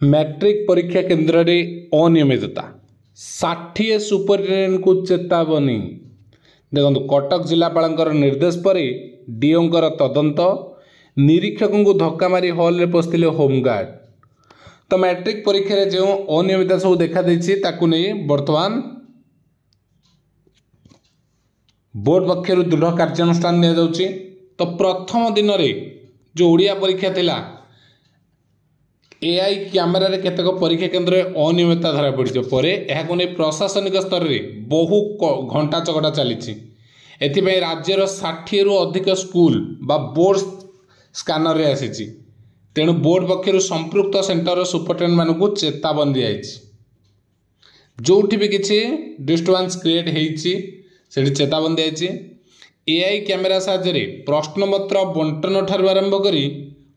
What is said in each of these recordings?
Matric परीक्षा केन्द्र रे अनियमितता 60 सुपरिटेडेंट को चेतावनी। देखो कटक जिलापाल निर्देश पर डीओंकर तदंत निरीक्षकों को धक्का मारी हॉल रे पशिले होमगार्ड। तो मैट्रिक परीक्षा रे जो अनियमितता सब देखा देछि ताकू नहीं वर्तमान बोर्ड पक्षर दृढ़ कार्यानुष्ठान निया जाउछि। तो प्रथम दिन रे जो ओडिया परीक्षा थिला एआई कैमेरा रे केतक परीक्षा केन्द्र अनियमितता धरा पड़ी पर यह प्रशासनिक स्तर में बहु घंटा चकटा चली। एथिपाई राज्यर 60 रु अधिक स्कूल बा बोर्ड स्कानर रे आसी। तेणु बोर्ड पक्षर संपृक्त सेंटर सुपरिटेडेंट मान को चेतावनी दी जो भी किसी डिस्टर्बांस क्रिएट होती चेतावनी दी। एआई कैमेरा साहाय्य प्रश्नपत्र बंटन ठार आरंभ करी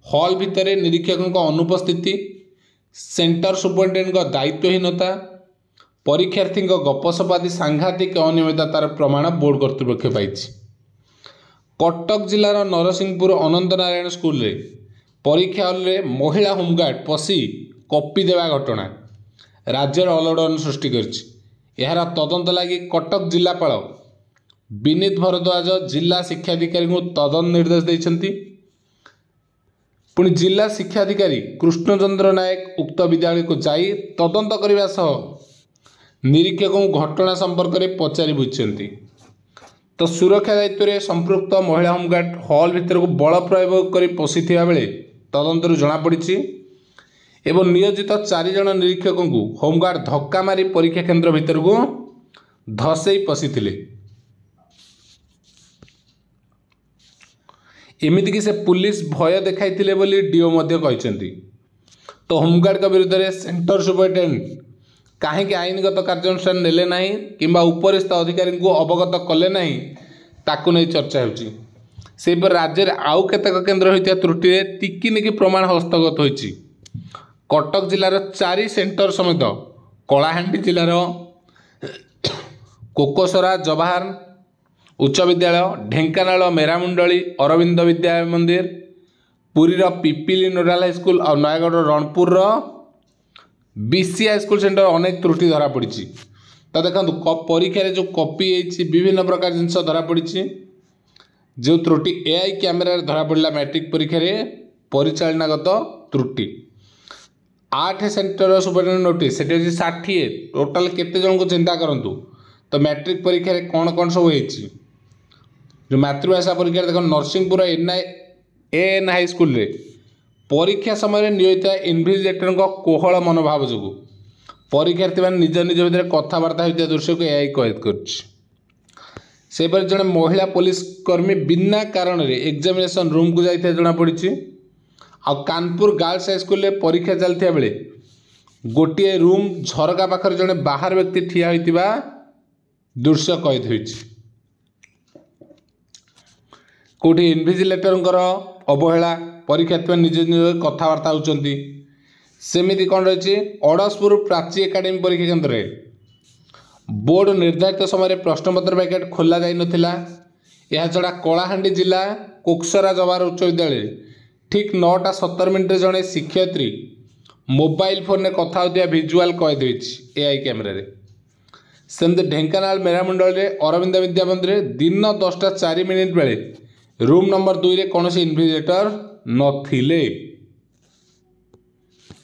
हॉल भितर निरीक्षकों अनुपस्थिति, सेंटर सुपरिटेडेंट दायित्वहीनता, परीक्षार्थी गपसप आदि सांघातिक अनियमिततार प्रमाण बोर्ड कर्तृपक्ष पाई। कटक जिलार नरसिंहपुर अनंत नारायण स्कूल रे परीक्षा हॉल रे महिला होमगार्ड पशि कॉपी देवा घटना राज्यर अलडन सृष्टि करछि। यार तदंत लगी कटक जिलापाल विनीत भरद्वाज जिला शिक्षाधिकारी को तदंत निर्देश देइछन्ति। पुणी जिला शिक्षाधिकारी कृष्णचंद्र नायक उक्त विद्यालय को जाई तदंत करने सह निरीक्षकों घटना संपर्क में पचारि बुझिछन्ति। तो सुरक्षा दायित्व में संपृक्त महिला होमगार्ड हॉल भितर को बल प्रयोग कर पशिथिबा बेले तदंतर जनापड़ी एवं नियोजित 4 जन निरीक्षकों को होमगार्ड धक्का मारी परीक्षा केन्द्र भितर को धसई पशिथिले। एमिति कि से पुलिस भय देखाइथिले बोली डीओ मध्य कहछन्ति। तो होमगार्ड का विरुद्ध में सेंटर सुपरिटेडेंट कहीं आईनगत कार्यानुष्ठान नेले नहीं किंबा उपरिस्थ अधिकारी को अवगत कले नहीं ताकू नहीं चर्चा होची। से पर राज्य में आउ केतक केन्द्र होइतिया त्रुटि रे टिकिनिकी प्रमाण हस्तगत होइछि। कटक जिलार 4 सेंटर समेत कलाहांडी जिलार कोकोसरा जवाहर उच्च विद्यालय, ढेंकानाल मेरामुंडली अरविंद विद्या मंदिर, पुरीर पिपिली नोडाल हाईस्कूल और Nayagarh Ranpur BC high school centre अनेक त्रुटि धरा पड़ी। तो देखो परीक्षा जो कॉपी विभिन्न प्रकार जिनस धरा पड़ी जो त्रुटि एआई कैमेरा धरा पड़ा मैट्रिक परीक्षा परिचालनागत त्रुटि 8 सेंटर सुपरिटेडेंट नोटिस से 60 टोटाल केते जन को चिंता करंतु। तो मैट्रिक परीक्षा कौन कौन सब होती जो मातृभाषा परीक्षा देखो नरसिंहपुर एएन हाईस्कूल रे परीक्षा समय नियोजित इन्विजिलेटर कोहल मनोभाव जो परीक्षार्थी मैंने निज निज भितर कथबार्ता होता दृश्य को एआई कैद कर जड़े महिला पुलिस कर्मी बिना कारण रे एग्जामिनेशन रूम को जाइए जनापड़ी। आ कानपुर गर्ल्स हाईस्कूल रे परीक्षा चलता बेले गोटे रूम झरका पाखर जड़े बाहर व्यक्ति ठिया होइतिबा दृश्य कैद होइछि। कोठी इन्विजिलेटर अवहेला परीक्षार्थी निज निज कथबार्ता होउचंती। सेमिति कौन रही अड़सपुर प्राची एकाडेमी परीक्षा केन्द्र रे बोर्ड निर्धारित समय प्रश्नपत्र पैकेट खोला जाई नथिला। यह छड़ा कलाहांडी जिला कोकसरा जवाहर उच्च विद्यालय ठीक 9:17 जड़े शिक्षयित्री मोबाइल फोन में कथा होता भिजुआल कैद होइछि एआई कैमेरा रे। सेमती ढेंकानाल मेरामुंडल अरविंद विद्या मंदिर दिन 10:04 बेले रूम नंबर 2 रे कौन से इन्विजिलेटर नथिले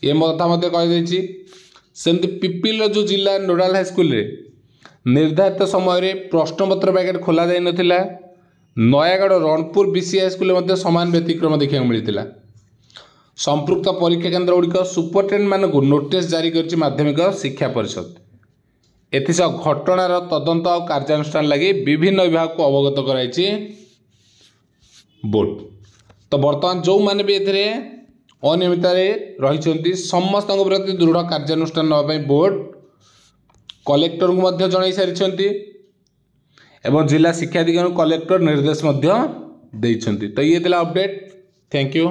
ये कथा मत कही। सेमती पिपिल जो जिला नोडाल हाईस्कूल रे निर्धारित समय प्रश्नपत्र पैकेट खोला जाई नथिला। नयागढ़ रणपुर बीसी हाईस्कूल में सामान व्यतिक्रम देखा मिलता। संपृक्त परीक्षा केन्द्र गुड़िक सुपरिटेडेंट मान को नोटिस जारी कर माध्यमिक शिक्षा परिषद। एथिसह घटनार तदंत और कार्यानुष्ठान लगी विभिन्न विभाग को अवगत कराई बोर्ड। तो बर्तमान जो मैंने भी एथिरे अनियमित रही समस्त प्रति दृढ़ कार्यानुष्ठान नापी बोर्ड कलेक्टर को जन सारी एवं जिला शिक्षाधिकारी कलेक्टर निर्देश तो ये अपडेट। Thank you.